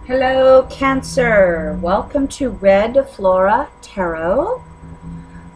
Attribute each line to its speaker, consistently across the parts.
Speaker 1: Hello, Cancer. Welcome to Red Flora Tarot.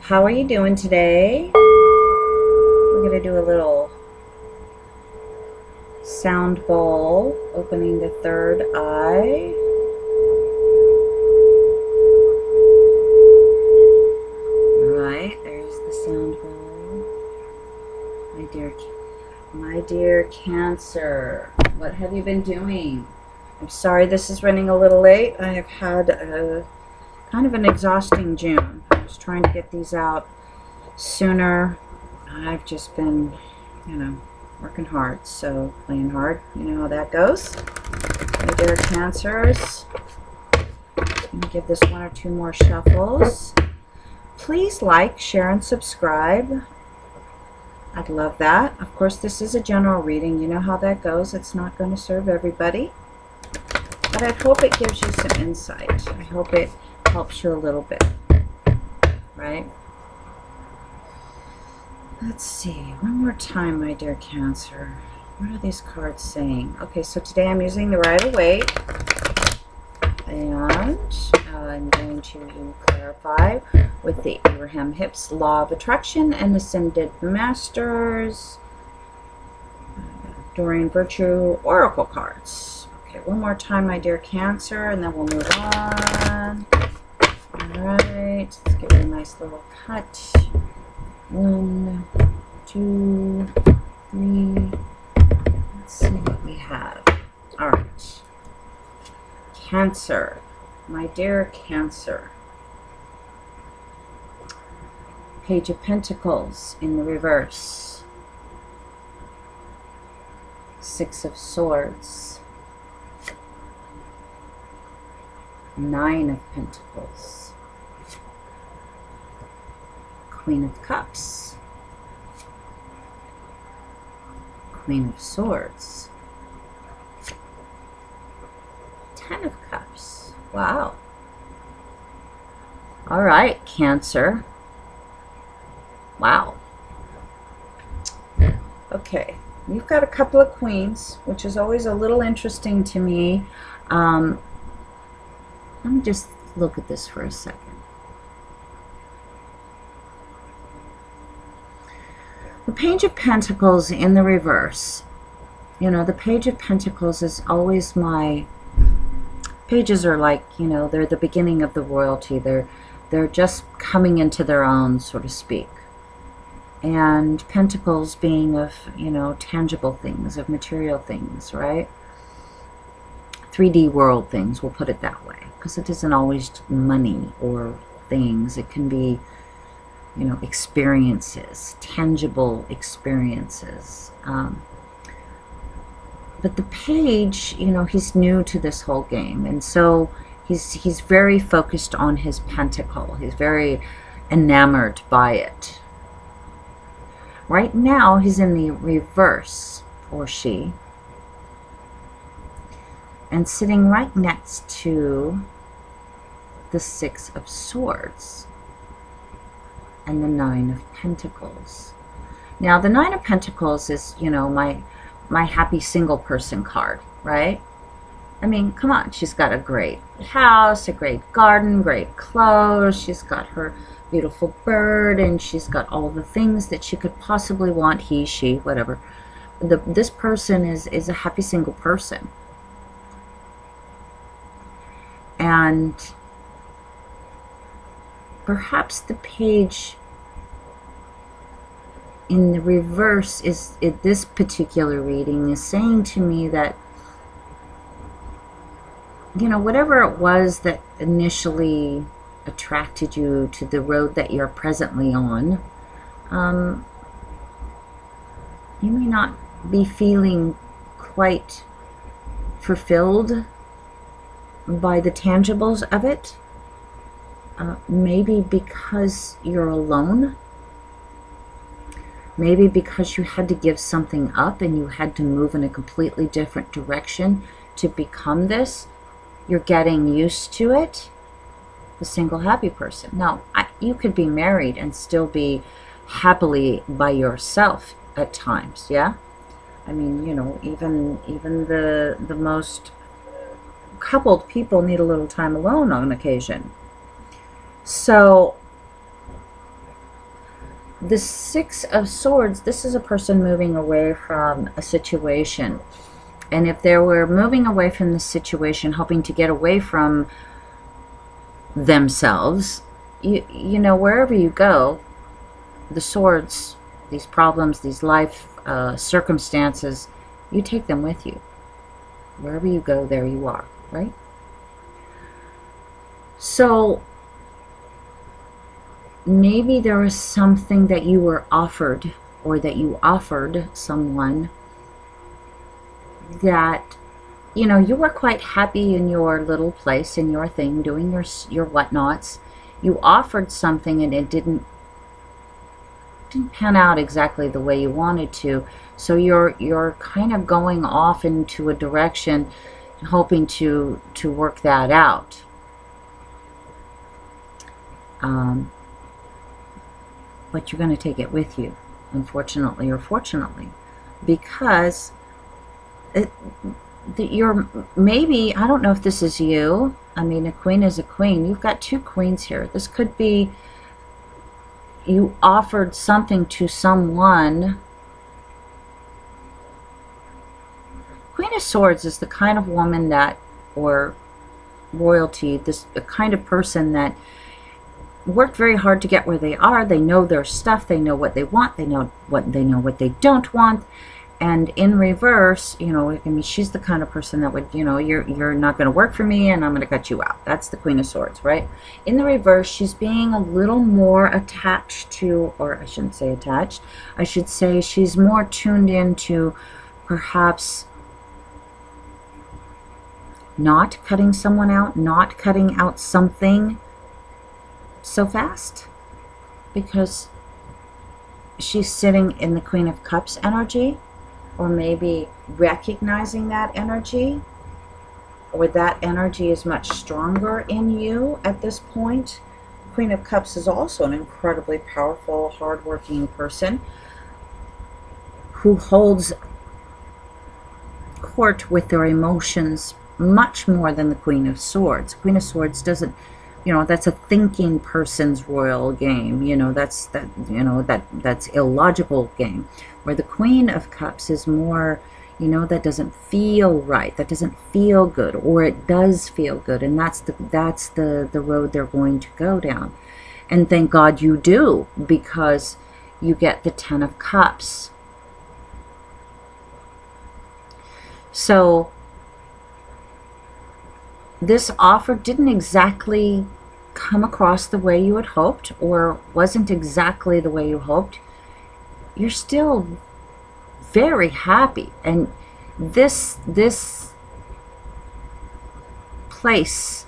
Speaker 1: How are you doing today? We're going to do a little sound bowl, opening the third eye. All right, there's the sound bowl. My dear Cancer, what have you been doing? I'm sorry this is running a little late. I have had a kind of an exhausting June. I was trying to get these out sooner. I've just been, working hard, so playing hard. You know how that goes. My dear Cancers, I'm gonna give this one or two more shuffles. Please like, share, and subscribe. I'd love that. Of course, this is a general reading. You know how that goes. It's not going to serve everybody. But I hope it gives you some insight. I hope it helps you a little bit. Right? Let's see. One more time, my dear Cancer. What are these cards saying? Okay, so today I'm using the Rider-Waite. And I'm going to clarify with the Abraham Hicks Law of Attraction and Ascended Masters, Doreen Virtue Oracle cards. Okay, one more time, my dear Cancer, and then we'll move on. Alright, let's give it a nice little cut. 1, 2, 3. Let's see what we have. Alright. Cancer, my dear Cancer. Page of Pentacles in the reverse. 6 of Swords. 9 of Pentacles. Queen of Cups. Queen of Swords. 10 of Cups. Wow. All right, Cancer. Wow. Okay, you've got a couple of queens, which is always a little interesting to me. Let me just look at this for a second. The Page of Pentacles in the reverse. You know, the Page of Pentacles is always my... Pages are like, they're the beginning of the royalty. They're just coming into their own, so to speak. And pentacles being of, tangible things, of material things, right? 3D world things, we'll put it that way. Because it isn't always money or things. It can be, experiences, tangible experiences. But the Page, he's new to this whole game. And so he's very focused on his pentacle. He's very enamored by it. Right now, he's in the reverse, or she, and sitting right next to the 6 of Swords and the 9 of Pentacles. Now, the 9 of Pentacles is, my happy single person card, right? I mean, come on, she's got a great house, a great garden, great clothes, she's got her beautiful bird, and she's got all the things that she could possibly want, he, she, whatever. This person is a happy single person. And perhaps the Page in the reverse is, in this particular reading, is saying to me that, whatever it was that initially attracted you to the road that you're presently on, you may not be feeling quite fulfilled by the tangibles of it. Maybe because you're alone. Maybe because you had to give something up and you had to move in a completely different direction to become this. You're getting used to it. The single happy person. No, you could be married and still be happily by yourself at times, yeah? I mean, even the most coupled people need a little time alone on occasion. So the Six of Swords, this is a person moving away from a situation. And if they were moving away from the situation, hoping to get away from themselves, you know, wherever you go, the swords, these problems, these life circumstances, you take them with you. Wherever you go, there you are, right? So maybe there was something that you were offered, or that you offered someone, that, you know, you were quite happy in your little place, in your thing, doing your whatnots. You offered something and it didn't pan out exactly the way you wanted to. So you're kind of going off into a direction, hoping to work that out. But you're going to take it with you, unfortunately or fortunately, because you're, maybe, I don't know if this is you. I mean, a queen is a queen. You've got two queens here. This could be you offered something to someone. Queen of Swords is the kind of woman that, or royalty, this the kind of person that worked very hard to get where they are. They know their stuff. They know what they want. They know what they don't want. And in reverse, you know, I mean, she's the kind of person that would, you know, you're not going to work for me, and I'm going to cut you out. That's the Queen of Swords, right? In the reverse, she's being a little more attached to, or I shouldn't say attached, I should say she's more tuned into perhaps not cutting someone out, not cutting out something so fast, because she's sitting in the Queen of Cups energy, or maybe recognizing that energy, or that energy is much stronger in you at this point. Queen of Cups is also an incredibly powerful, hardworking person who holds court with their emotions much more than the Queen of Swords. Queen of Swords doesn't, you know, that's a thinking person's royal game. You know, that's illogical game. Where the Queen of Cups is more, you know, that doesn't feel right, that doesn't feel good, or it does feel good, and that's the road they're going to go down. And thank God you do, because you get the Ten of Cups. So this offer didn't exactly come across the way you had hoped, or wasn't exactly the way you hoped. You're still very happy, and this place,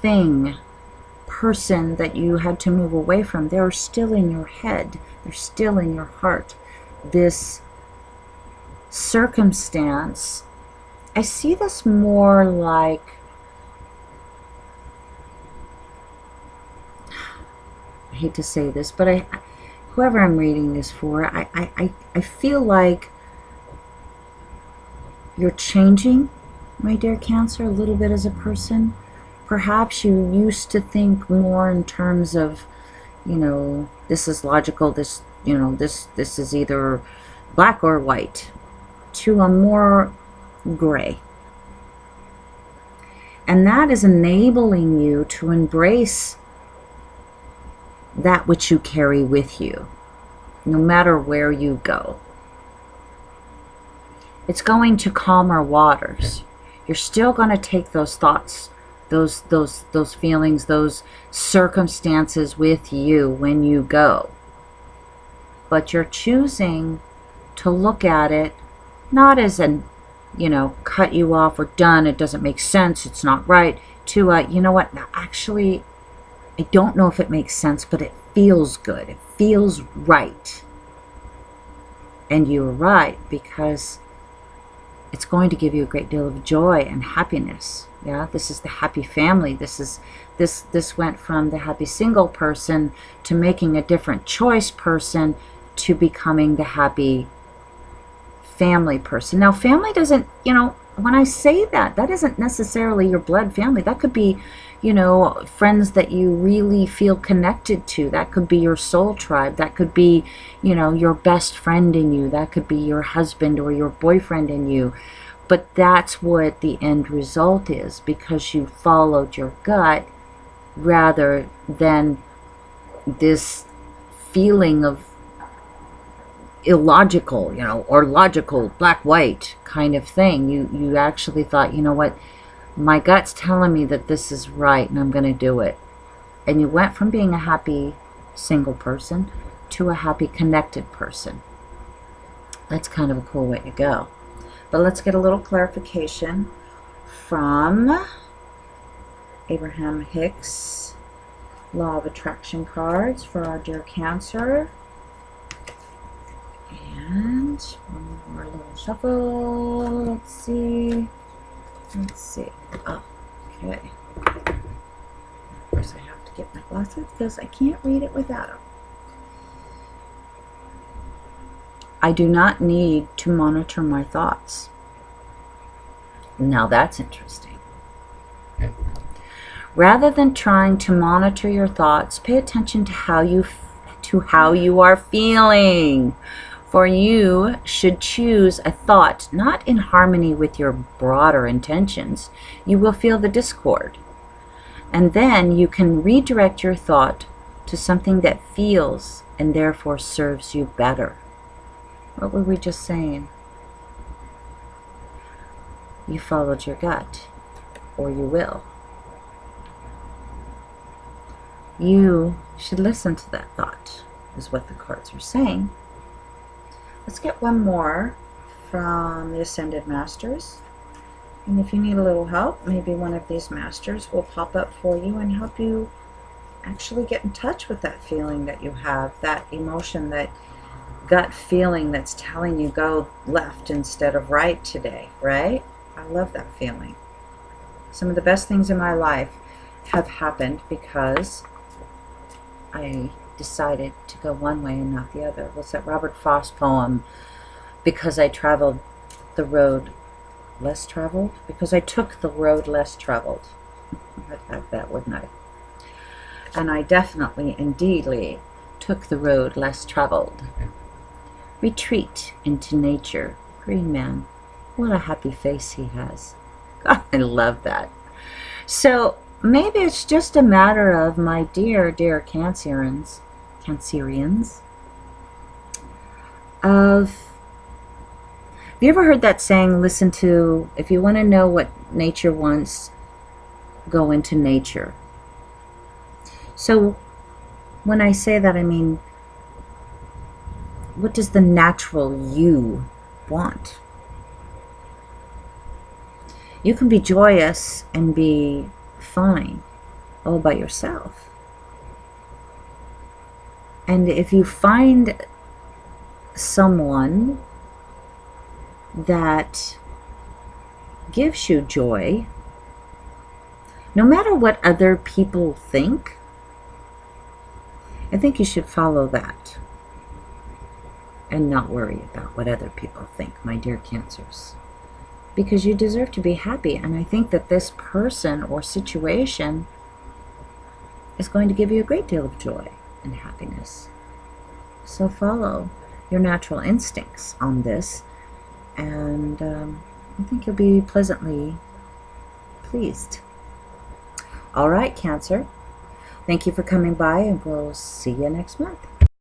Speaker 1: thing, person that you had to move away from, they're still in your head, they're still in your heart. This circumstance, I see this more like, I hate to say this, but whoever I'm reading this for, I feel like you're changing, my dear Cancer, a little bit as a person. Perhaps you used to think more in terms of, you know, this is logical, this, you know, this is either black or white, to a more gray. And that is enabling you to embrace that which you carry with you, no matter where you go. It's going to calmer waters. You're still going to take those thoughts, those feelings, those circumstances with you when you go. But you're choosing to look at it not as an, you know, cut you off or done, it doesn't make sense, it's not right, to you know what, actually, I don't know if it makes sense, but it feels good. It feels right. And you're right, because it's going to give you a great deal of joy and happiness. Yeah, this is the happy family. This went from the happy single person to making a different choice person to becoming the happy family person. Now, family doesn't, you know, when I say that, that isn't necessarily your blood family. That could be, you know, friends that you really feel connected to. That could be your soul tribe. That could be, you know, your best friend in you. That could be your husband or your boyfriend in you. But that's what the end result is, because you followed your gut rather than this feeling of illogical, you know, or logical, black white kind of thing. You actually thought, you know what, my gut's telling me that this is right and I'm going to do it. And you went from being a happy single person to a happy connected person. That's kind of a cool way to go. But let's get a little clarification from Abraham Hicks Law of Attraction cards for our dear Cancer. And one more little shuffle. Let's see. Oh, okay. Of course, I have to get my glasses because I can't read it without them. I do not need to monitor my thoughts. Now that's interesting. Rather than trying to monitor your thoughts, pay attention to how you are feeling. For you should choose a thought not in harmony with your broader intentions. You will feel the discord. And then you can redirect your thought to something that feels and therefore serves you better. What were we just saying? You followed your gut, or you will. You should listen to that thought, is what the cards are saying. Let's get one more from the Ascended Masters. And if you need a little help, maybe one of these masters will pop up for you and help you actually get in touch with that feeling that you have, that emotion, that gut feeling that's telling you go left instead of right today, right? I love that feeling. Some of the best things in my life have happened because I decided to go one way and not the other. What's that Robert Frost poem? Because I traveled the road less traveled? Because I took the road less traveled. I'd have that, wouldn't I? And I definitely, indeedly, took the road less traveled. Retreat into nature. Green Man. What a happy face he has. God, I love that. So maybe it's just a matter of, my dear Cancerians, of, have you ever heard that saying, listen to, if you want to know what nature wants, go into nature. So when I say that, I mean, what does the natural you want? You can be joyous and be fine all by yourself. And if you find someone that gives you joy, no matter what other people think, I think you should follow that and not worry about what other people think, my dear Cancers. Because you deserve to be happy, and I think that this person or situation is going to give you a great deal of joy and happiness. So follow your natural instincts on this, and I think you'll be pleasantly pleased. All right, Cancer. Thank you for coming by, and we'll see you next month.